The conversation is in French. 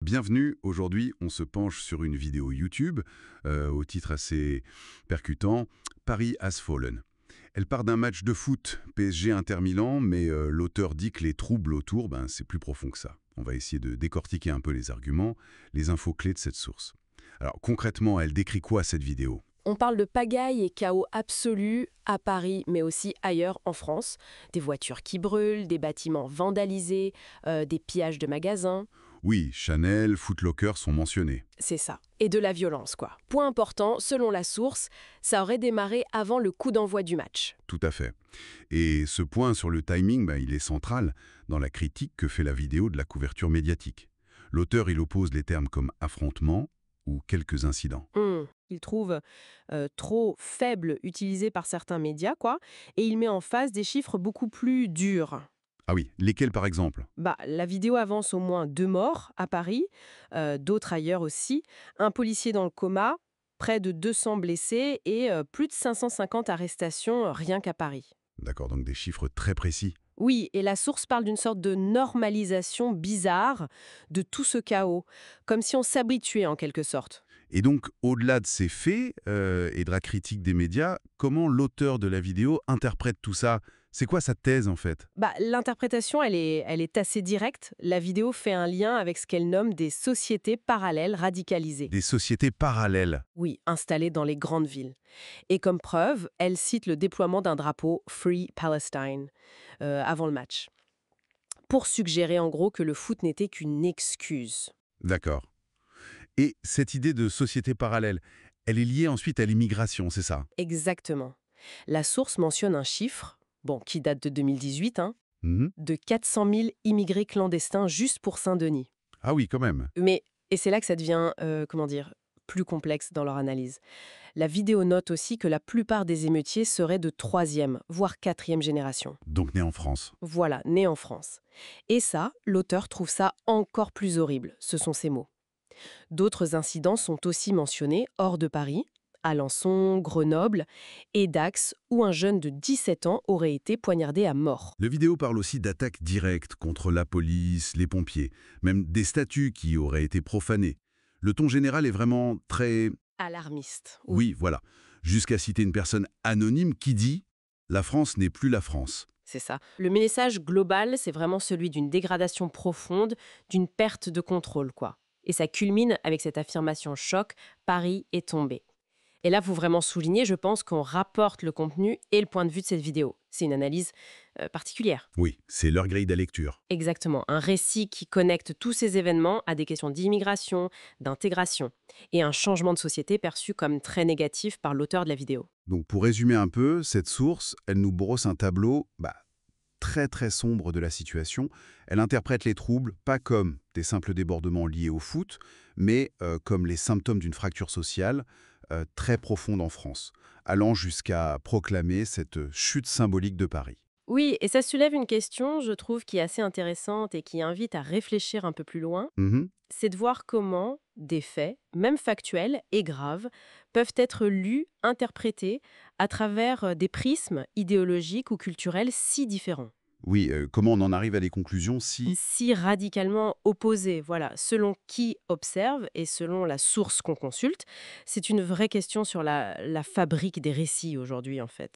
Bienvenue, aujourd'hui on se penche sur une vidéo YouTube au titre assez percutant, Paris has fallen. Elle part d'un match de foot PSG Inter Milan, mais l'auteur dit que les troubles autour, c'est plus profond que ça. On va essayer de décortiquer un peu les arguments, les infos clés de cette source. Alors concrètement, elle décrit quoi cette vidéo? On parle de pagaille et chaos absolu à Paris, mais aussi ailleurs en France. Des voitures qui brûlent, des bâtiments vandalisés, des pillages de magasins. Oui, Chanel, Foot Locker sont mentionnés. C'est ça. Et de la violence, quoi. Point important, selon la source, ça aurait démarré avant le coup d'envoi du match. Tout à fait. Et ce point sur le timing, il est central dans la critique que fait la vidéo de la couverture médiatique. L'auteur, il oppose les termes comme affrontement ou quelques incidents. Il trouve trop faible utilisé par certains médias, quoi. Et il met en face des chiffres beaucoup plus durs. Ah oui, lesquels par exemple? La vidéo avance au moins 2 morts à Paris, d'autres ailleurs aussi, un policier dans le coma, près de 200 blessés et plus de 550 arrestations rien qu'à Paris. D'accord, donc des chiffres très précis. Oui, et la source parle d'une sorte de normalisation bizarre de tout ce chaos, comme si on s'habituait en quelque sorte. Et donc, au-delà de ces faits et de la critique des médias, comment l'auteur de la vidéo interprète tout ça? C'est quoi sa thèse en fait? L'interprétation, elle est assez directe. La vidéo fait un lien avec ce qu'elle nomme des sociétés parallèles radicalisées. Des sociétés parallèles. Oui, installées dans les grandes villes. Et comme preuve, elle cite le déploiement d'un drapeau Free Palestine avant le match, pour suggérer en gros que le foot n'était qu'une excuse. D'accord. Et cette idée de société parallèle, elle est liée ensuite à l'immigration, c'est ça? Exactement. La source mentionne un chiffre, qui date de 2018, Mhm. de 400 000 immigrés clandestins juste pour Saint-Denis. Ah oui, quand même. Et c'est là que ça devient, plus complexe dans leur analyse. La vidéo note aussi que la plupart des émeutiers seraient de troisième, voire quatrième génération. Donc né en France. Voilà, nés en France. Et ça, l'auteur trouve ça encore plus horrible, ce sont ses mots. D'autres incidents sont aussi mentionnés hors de Paris, Alençon, Grenoble et Dax, où un jeune de 17 ans aurait été poignardé à mort. La vidéo parle aussi d'attaques directes contre la police, les pompiers, même des statues qui auraient été profanées. Le ton général est vraiment très... Alarmiste. Oui, voilà. Jusqu'à citer une personne anonyme qui dit « La France n'est plus la France ». C'est ça. Le message global, c'est vraiment celui d'une dégradation profonde, d'une perte de contrôle, quoi. Et ça culmine avec cette affirmation choc, Paris est tombé. Et là, faut vraiment souligner, je pense, qu'on rapporte le contenu et le point de vue de cette vidéo. C'est une analyse particulière. Oui, c'est leur grille de lecture. Exactement, un récit qui connecte tous ces événements à des questions d'immigration, d'intégration, et un changement de société perçu comme très négatif par l'auteur de la vidéo. Donc pour résumer un peu, cette source, elle nous brosse un tableau très très sombre de la situation. Elle interprète les troubles pas comme des simples débordements liés au foot, mais comme les symptômes d'une fracture sociale très profonde en France, allant jusqu'à proclamer cette chute symbolique de Paris. Oui, et ça soulève une question, je trouve, qui est assez intéressante et qui invite à réfléchir un peu plus loin. Mhm. C'est de voir comment des faits, même factuels et graves, peuvent être lus, interprétés à travers des prismes idéologiques ou culturels si différents. Oui, comment on en arrive à des conclusions si... Si radicalement opposés, voilà, selon qui observe et selon la source qu'on consulte. C'est une vraie question sur la fabrique des récits aujourd'hui, en fait.